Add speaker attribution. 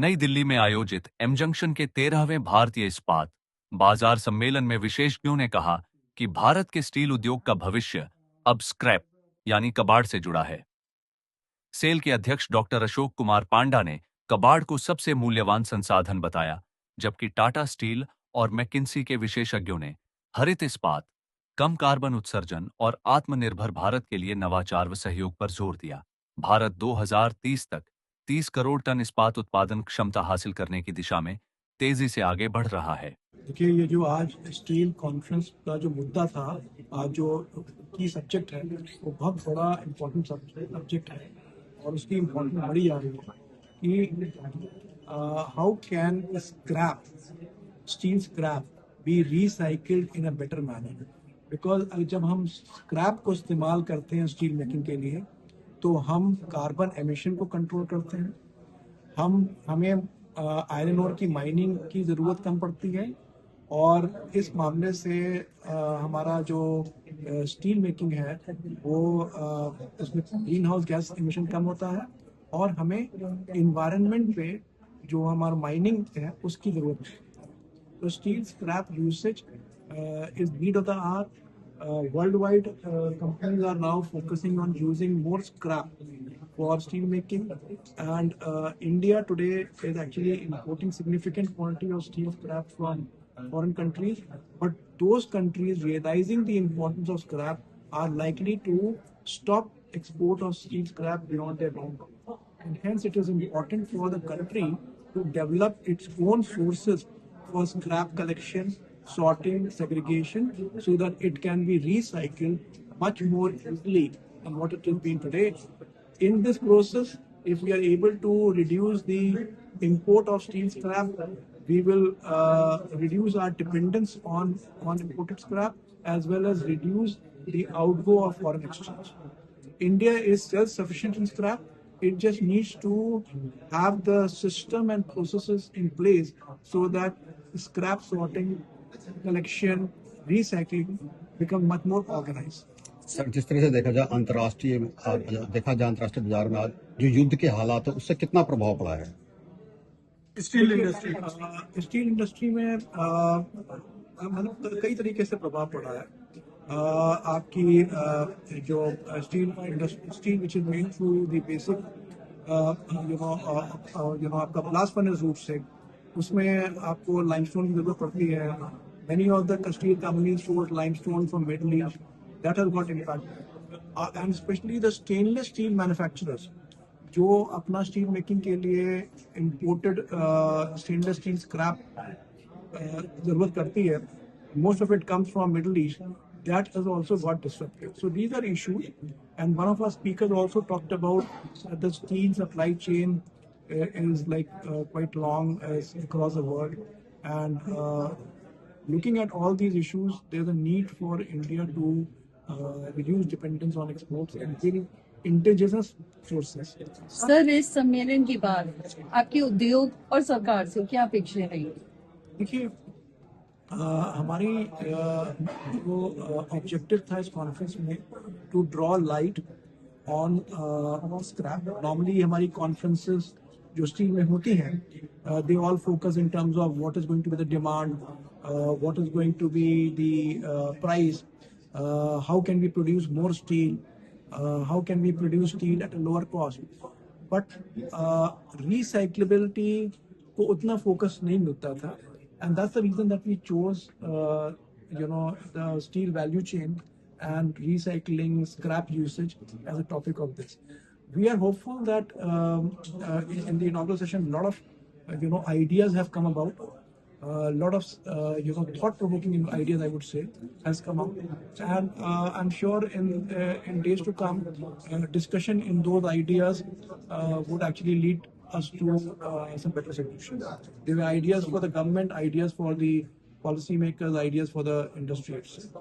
Speaker 1: नई दिल्ली में आयोजित एम जंक्शन के 13वें भारतीय इस्पात बाजार सम्मेलन में विशेषज्ञों ने कहा कि भारत के स्टील उद्योग का भविष्य अब स्क्रैप यानी कबाड़ से जुड़ा है। सेल के अध्यक्ष डॉक्टर अशोक कुमार पांडा ने कबाड़ को सबसे मूल्यवान संसाधन बताया, जबकि टाटा स्टील और मैकिन्सी के विशेषज्ञों ने हरित इस्पात, कम कार्बन उत्सर्जन और आत्मनिर्भर भारत के लिए नवाचार व सहयोग पर जोर दिया। भारत 2030 तक 30 करोड़ टन इस्पात उत्पादन क्षमता हासिल करने की दिशा में तेजी से आगे बढ़ रहा है।
Speaker 2: देखिए, ये जो आज स्टील कॉन्फ्रेंस का जो मुद्दा था, आज जो की सब्जेक्ट है, वो बहुत बड़ा इम्पोर्टेंट सब्जेक्ट है और उसकी इम्पोर्टेंस बढ़ी जा रही है कि how can scrap, steel scrap be recycled in a better manner. Because जब हम स्क्रैप को इस्तेमाल करते हैं स्टील मेकिंग के लिए, तो हम कार्बन एमिशन को कंट्रोल करते हैं, हमें आयरन ओर की माइनिंग की ज़रूरत कम पड़ती है और इस मामले से हमारा जो स्टील मेकिंग है वो उसमें ग्रीन हाउस गैस एमिशन कम होता है और हमें इन्वायरमेंट पे जो हमारा माइनिंग है उसकी ज़रूरत है। तो steel scrap usage is need of the hour. Worldwide, companies are now focusing on using more scrap for steel making, and India today is actually importing significant quantity of steel scrap from foreign countries. But those countries, realizing the importance of scrap, are likely to stop export of steel scrap beyond their boundaries. And hence, it is important for the country to develop its own sources for scrap collection, sorting, segregation, so that it can be recycled much more easily than what it is being today. In this process, if we are able to reduce the import of steel scrap, we will reduce our dependence on imported scrap as well as reduce the outgo of foreign exchange. India is self-sufficient in scrap. It just needs to have the system and processes in place so that scrap sorting, collection, recycling become much more organized.
Speaker 3: Sir, जिस तरह से देखा जाए अंतर्राष्ट्रीय बाजार में आज जो युद्ध के हालात है, उससे कितना प्रभाव पड़ा है
Speaker 2: स्टील इंडस्ट्री में? मतलब कई तरीके से प्रभाव पड़ा है। आपकी जो steel which is made through the basic आपका ब्लास्ट फर्नेस रूट से, उसमें आपको लाइमस्टोन की जरूरत पड़ती है। Many of the steel companies source limestone from Middle East. That has got impacted, and especially the stainless steel manufacturers, जो अपना स्टील मेकिंग के लिए इम्पोर्टेड स्टेनलेस स्टील स्क्रैप जरूरत करती है, most of it comes from Middle East. That has also got disrupted. So these are issues, and one of our speakers also talked about the steel supply chain is like quite long across the world, and looking at all these issues, there's a need for India to reduce dependence on exports and build indigenous sources.
Speaker 4: Sir, इस सम्मेलन के बाद आपकी उद्योग और सरकार से क्या अपेक्षाएं रही?
Speaker 2: देखिए, हमारी जो ऑब्जेक्टिव था इस कॉन्फ्रेंस में, to draw light on scrap. Normally हमारी कॉन्फ्रेंसेस जो स्टील में होती हैं, they all focus in terms of what is going to be the demand, what is going to be the price, how can we produce more steel, how can we produce steel at a lower cost. But recyclability को उतना focus नहीं मिलता था, and that's the reason that we chose the steel value chain and recycling scrap usage as a topic of this. We are hopeful that in the inaugural session, a lot of ideas have come about. A lot of thought-provoking ideas, I would say, has come out, and I'm sure in days to come, discussion in those ideas would actually lead us to some better solutions. There were ideas for the government, ideas for the policymakers, ideas for the industry itself.